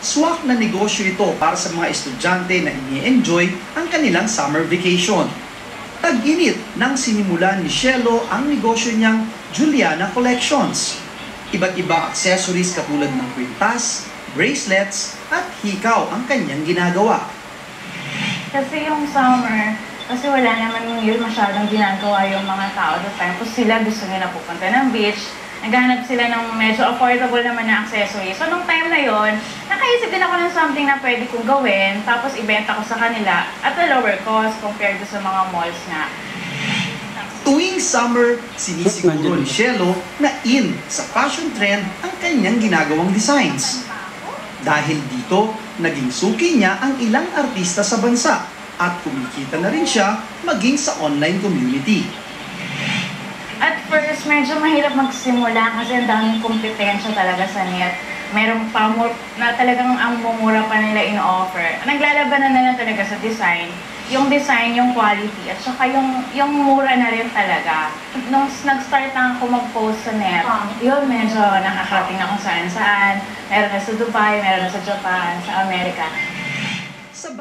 Swak na negosyo ito para sa mga estudyante na ini-enjoy ang kanilang summer vacation. Tag-init nang sinimulan ni Shelo ang negosyo niyang Juliana Collections. Iba't iba accessories katulad ng kwintas, bracelets at hikaw ang kanyang ginagawa. Kasi yung summer, kasi wala naman yun masyadong ginagawa yung mga tao the time. Kung sila gusto nila pupunta ng beach, naghanap sila ng medyo affordable naman na accessories. So, nung time na yon, nakaisip din ako ng something na pwede kong gawin, tapos ibenta ko sa kanila at a lower cost compared sa mga malls na. Tuwing summer, sinisiguro ni Shelo na in sa fashion trend ang kanyang ginagawang designs. Dahil dito, naging suki niya ang ilang artista sa bansa at kumikita na rin siya maging sa online community. At first, medyo mahirap magsimula kasi ang daming kompetensya talaga sa net. Merong pa na talagang ang mumura pa nila in-offer. Naglalabanan na lang talaga sa design. Yung design, yung quality, at saka yung mura na rin talaga. Nung nag-start na ako mag-post sa net, yun medyo nakakarating na kung saan-saan. Meron na sa Dubai, meron na sa Japan, sa Amerika. Sa